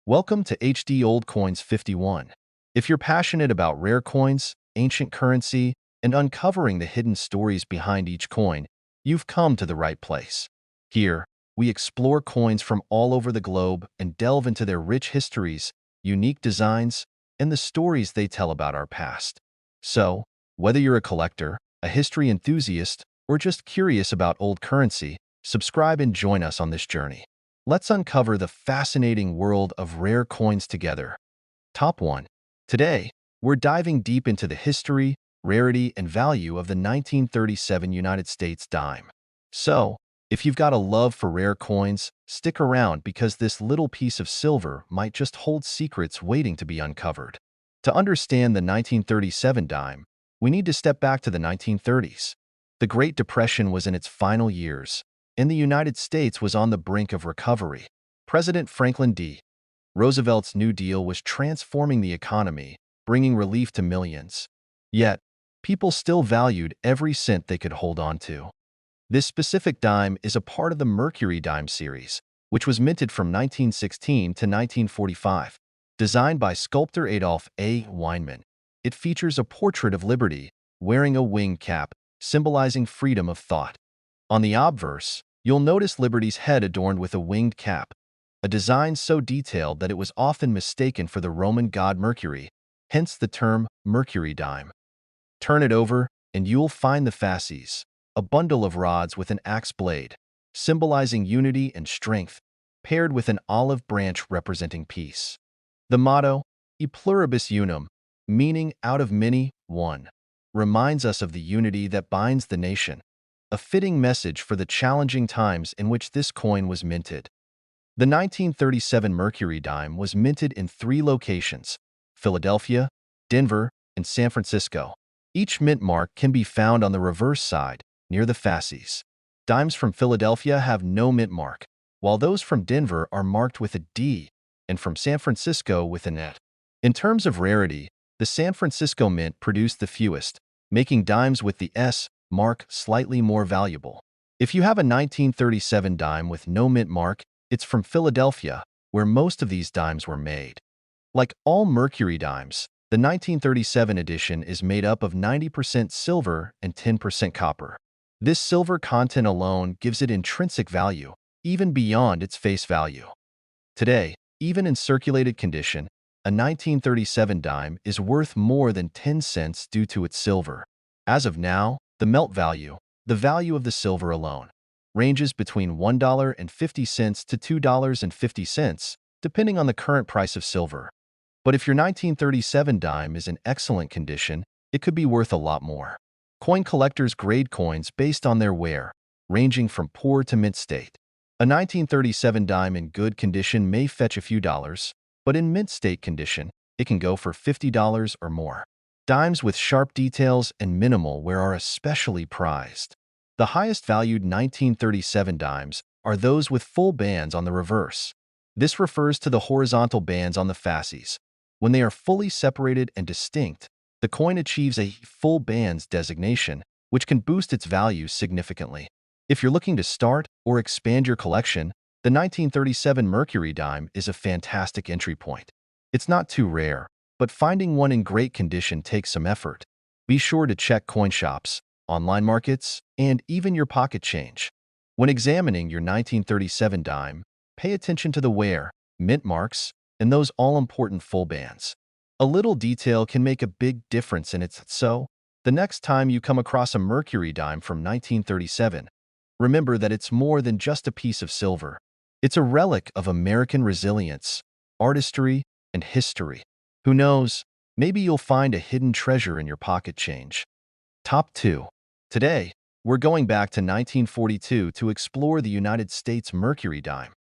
Welcome to HD Old Coins 51. If you're passionate about rare coins, ancient currency, and uncovering the hidden stories behind each coin, you've come to the right place. Here, we explore coins from all over the globe and delve into their rich histories, unique designs, and the stories they tell about our past. So, whether you're a collector, a history enthusiast, or just curious about old currency, subscribe and join us on this journey. Let's uncover the fascinating world of rare coins together. Top 1. Today, we're diving deep into the history, rarity, and value of the 1937 United States dime. So, if you've got a love for rare coins, stick around because this little piece of silver might just hold secrets waiting to be uncovered. To understand the 1937 dime, we need to step back to the 1930s. The Great Depression was in its final years, and the United States was on the brink of recovery. President Franklin D. Roosevelt's New Deal was transforming the economy, bringing relief to millions. Yet, people still valued every cent they could hold on to. This specific dime is a part of the Mercury dime series, which was minted from 1916 to 1945. Designed by sculptor Adolph A. Weinman, it features a portrait of Liberty wearing a winged cap, symbolizing freedom of thought. On the obverse, you'll notice Liberty's head adorned with a winged cap, a design so detailed that it was often mistaken for the Roman god Mercury, hence the term Mercury dime. Turn it over, and you'll find the fasces, a bundle of rods with an axe blade, symbolizing unity and strength, paired with an olive branch representing peace. The motto, E pluribus unum, meaning out of many, one, reminds us of the unity that binds the nation, a fitting message for the challenging times in which this coin was minted. The 1937 Mercury dime was minted in 3 locations: Philadelphia, Denver, and San Francisco. Each mint mark can be found on the reverse side, near the fasces. Dimes from Philadelphia have no mint mark, while those from Denver are marked with a D, and from San Francisco with an E. In terms of rarity, the San Francisco mint produced the fewest, making dimes with the S mark slightly more valuable. If you have a 1937 dime with no mint mark, it's from Philadelphia, where most of these dimes were made. Like all Mercury dimes, the 1937 edition is made up of 90% silver and 10% copper. This silver content alone gives it intrinsic value, even beyond its face value. Today, even in circulated condition, a 1937 dime is worth more than 10 cents due to its silver. As of now, the melt value, the value of the silver alone, ranges between $1.50 to $2.50, depending on the current price of silver. But if your 1937 dime is in excellent condition, it could be worth a lot more. Coin collectors grade coins based on their wear, ranging from poor to mint state. A 1937 dime in good condition may fetch a few dollars, but in mint state condition, it can go for $50 or more. Dimes with sharp details and minimal wear are especially prized. The highest valued 1937 dimes are those with full bands on the reverse. This refers to the horizontal bands on the fasces. When they are fully separated and distinct, the coin achieves a full bands designation, which can boost its value significantly. If you're looking to start or expand your collection, the 1937 Mercury dime is a fantastic entry point. It's not too rare, but finding one in great condition takes some effort. Be sure to check coin shops, online markets, and even your pocket change. When examining your 1937 dime, pay attention to the wear, mint marks, and those all-important full bands. A little detail can make a big difference in it, so the next time you come across a Mercury dime from 1937, remember that it's more than just a piece of silver. It's a relic of American resilience, artistry, and history. Who knows, maybe you'll find a hidden treasure in your pocket change. Top 2. Today, we're going back to 1942 to explore the United States Mercury dime,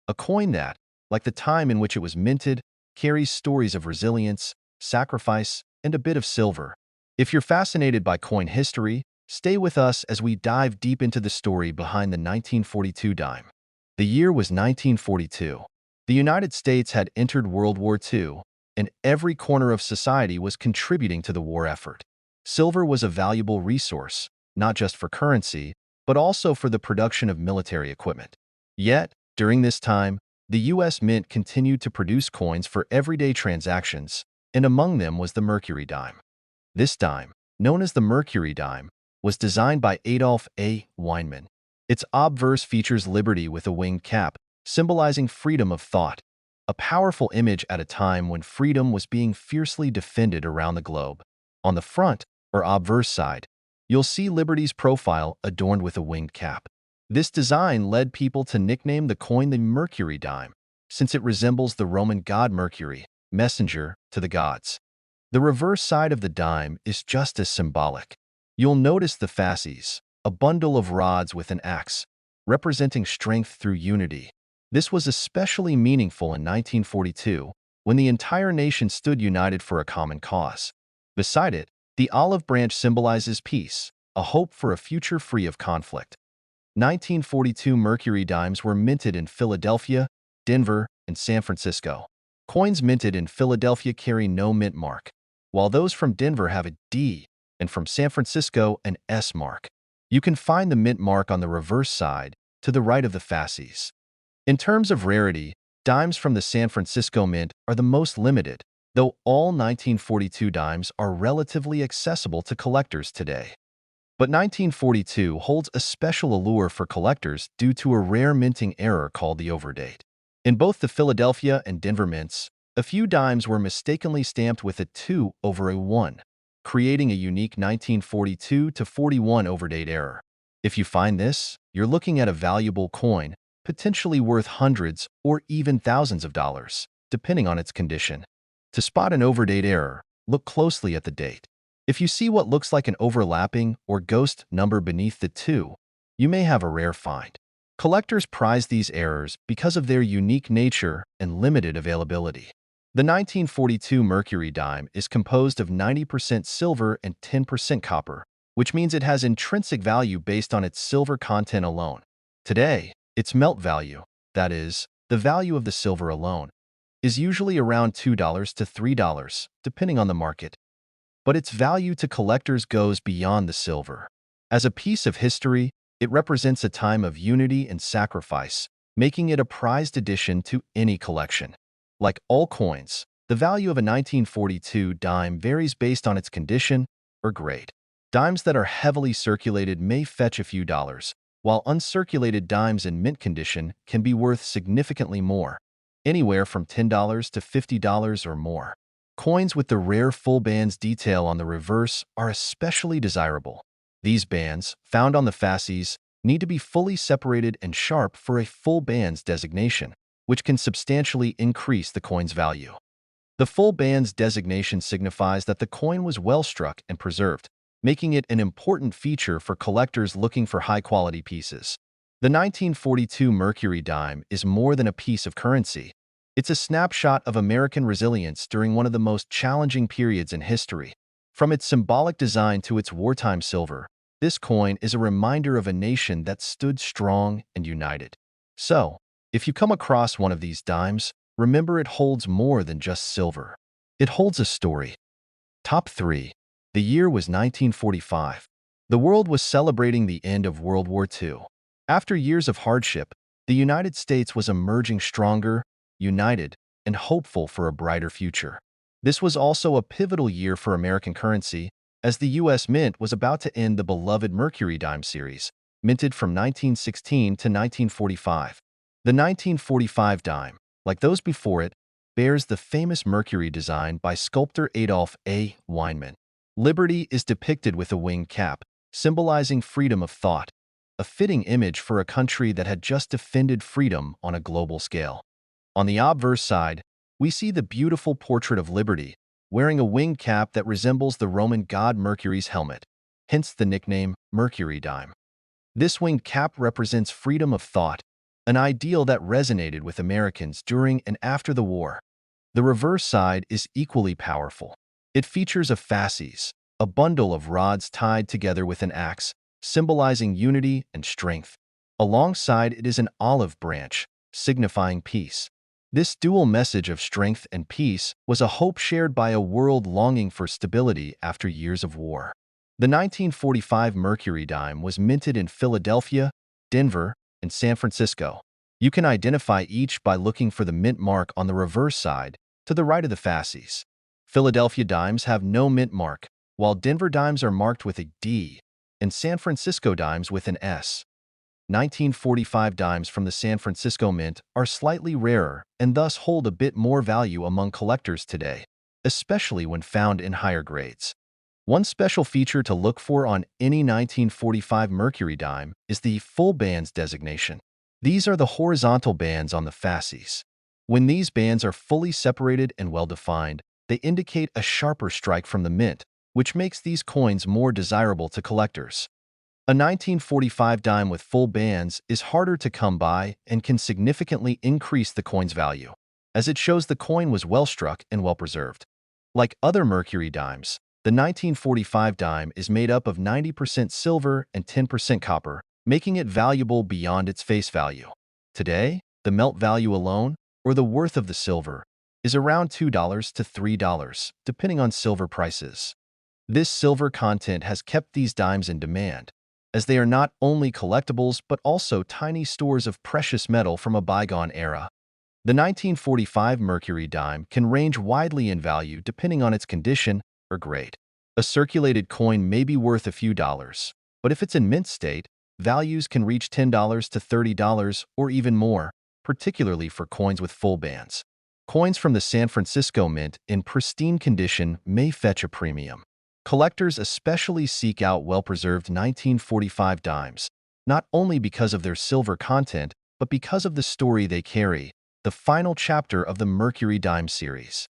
a coin that, like the time in which it was minted, carries stories of resilience, sacrifice, and a bit of silver. If you're fascinated by coin history, stay with us as we dive deep into the story behind the 1942 dime. The year was 1942. The United States had entered World War II, and every corner of society was contributing to the war effort. Silver was a valuable resource, not just for currency, but also for the production of military equipment. Yet, during this time, The U.S. Mint continued to produce coins for everyday transactions, and among them was the Mercury dime. This dime, known as the Mercury dime, was designed by Adolf A. Weinman. Its obverse features liberty with a winged cap, symbolizing freedom of thought, a powerful image at a time when freedom was being fiercely defended around the globe. On the front, or obverse side, you'll see liberty's profile adorned with a winged cap. This design led people to nickname the coin the Mercury dime, since it resembles the Roman god Mercury, messenger to the gods. The reverse side of the dime is just as symbolic. You'll notice the fasces, a bundle of rods with an axe, representing strength through unity. This was especially meaningful in 1942, when the entire nation stood united for a common cause. Beside it, the olive branch symbolizes peace, a hope for a future free of conflict. 1942 Mercury dimes were minted in Philadelphia, Denver, and San Francisco. Coins minted in Philadelphia carry no mint mark, while those from Denver have a D, and from San Francisco an S mark. You can find the mint mark on the reverse side, to the right of the fasces. In terms of rarity, dimes from the San Francisco Mint are the most limited, though all 1942 dimes are relatively accessible to collectors today. But 1942 holds a special allure for collectors due to a rare minting error called the overdate. In both the Philadelphia and Denver mints, a few dimes were mistakenly stamped with a 2 over a 1, creating a unique 1942-41 overdate error. If you find this, you're looking at a valuable coin, potentially worth hundreds or even thousands of dollars, depending on its condition. To spot an overdate error, look closely at the date. If you see what looks like an overlapping or ghost number beneath the 2, you may have a rare find. Collectors prize these errors because of their unique nature and limited availability. The 1942 Mercury dime is composed of 90% silver and 10% copper, which means it has intrinsic value based on its silver content alone. Today, its melt value, that is, the value of the silver alone, is usually around $2 to $3, depending on the market. But its value to collectors goes beyond the silver. As a piece of history, it represents a time of unity and sacrifice, making it a prized addition to any collection. Like all coins, the value of a 1942 dime varies based on its condition or grade. Dimes that are heavily circulated may fetch a few dollars, while uncirculated dimes in mint condition can be worth significantly more, anywhere from $10 to $50 or more. Coins with the rare full bands detail on the reverse are especially desirable. These bands, found on the fasces, need to be fully separated and sharp for a full bands designation, which can substantially increase the coin's value. The full bands designation signifies that the coin was well struck and preserved, making it an important feature for collectors looking for high-quality pieces. The 1942 Mercury dime is more than a piece of currency. It's a snapshot of American resilience during one of the most challenging periods in history. From its symbolic design to its wartime silver, this coin is a reminder of a nation that stood strong and united. So, if you come across one of these dimes, remember it holds more than just silver. It holds a story. Top 3. The year was 1945. The world was celebrating the end of World War II. After years of hardship, the United States was emerging stronger, united, and hopeful for a brighter future. This was also a pivotal year for American currency, as the U.S. Mint was about to end the beloved Mercury dime series, minted from 1916 to 1945. The 1945 dime, like those before it, bears the famous Mercury design by sculptor Adolf A. Weinman. Liberty is depicted with a winged cap, symbolizing freedom of thought, a fitting image for a country that had just defended freedom on a global scale. On the obverse side, we see the beautiful portrait of Liberty, wearing a winged cap that resembles the Roman god Mercury's helmet, hence the nickname Mercury dime. This winged cap represents freedom of thought, an ideal that resonated with Americans during and after the war. The reverse side is equally powerful. It features a fasces, a bundle of rods tied together with an axe, symbolizing unity and strength. Alongside it is an olive branch, signifying peace. This dual message of strength and peace was a hope shared by a world longing for stability after years of war. The 1945 Mercury dime was minted in Philadelphia, Denver, and San Francisco. You can identify each by looking for the mint mark on the reverse side, to the right of the fasces. Philadelphia dimes have no mint mark, while Denver dimes are marked with a D, and San Francisco dimes with an S. 1945 dimes from the San Francisco Mint are slightly rarer and thus hold a bit more value among collectors today, especially when found in higher grades. One special feature to look for on any 1945 Mercury dime is the full bands designation. These are the horizontal bands on the fasces. When these bands are fully separated and well-defined, they indicate a sharper strike from the mint, which makes these coins more desirable to collectors. A 1945 dime with full bands is harder to come by and can significantly increase the coin's value, as it shows the coin was well struck and well preserved. Like other Mercury dimes, the 1945 dime is made up of 90% silver and 10% copper, making it valuable beyond its face value. Today, the melt value alone, or the worth of the silver, is around $2 to $3, depending on silver prices. This silver content has kept these dimes in demand, as they are not only collectibles but also tiny stores of precious metal from a bygone era. The 1945 Mercury dime can range widely in value depending on its condition or grade. A circulated coin may be worth a few dollars, but if it's in mint state, values can reach $10 to $30 or even more, particularly for coins with full bands. Coins from the San Francisco Mint in pristine condition may fetch a premium. Collectors especially seek out well-preserved 1945 dimes, not only because of their silver content, but because of the story they carry, the final chapter of the Mercury dime series.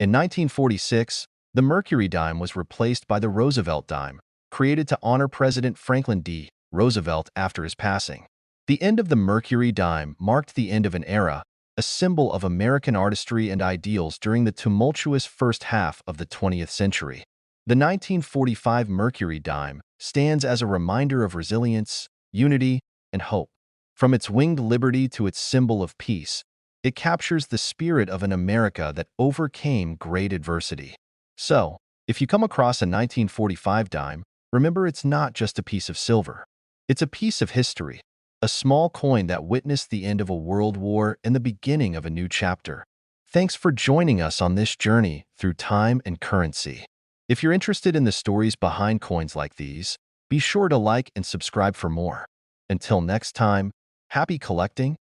In 1946, the Mercury dime was replaced by the Roosevelt dime, created to honor President Franklin D. Roosevelt after his passing. The end of the Mercury dime marked the end of an era, a symbol of American artistry and ideals during the tumultuous first half of the 20th century. The 1945 Mercury dime stands as a reminder of resilience, unity, and hope. From its winged liberty to its symbol of peace, it captures the spirit of an America that overcame great adversity. So, if you come across a 1945 dime, remember it's not just a piece of silver. It's a piece of history, a small coin that witnessed the end of a world war and the beginning of a new chapter. Thanks for joining us on this journey through time and currency. If you're interested in the stories behind coins like these, be sure to like and subscribe for more. Until next time, happy collecting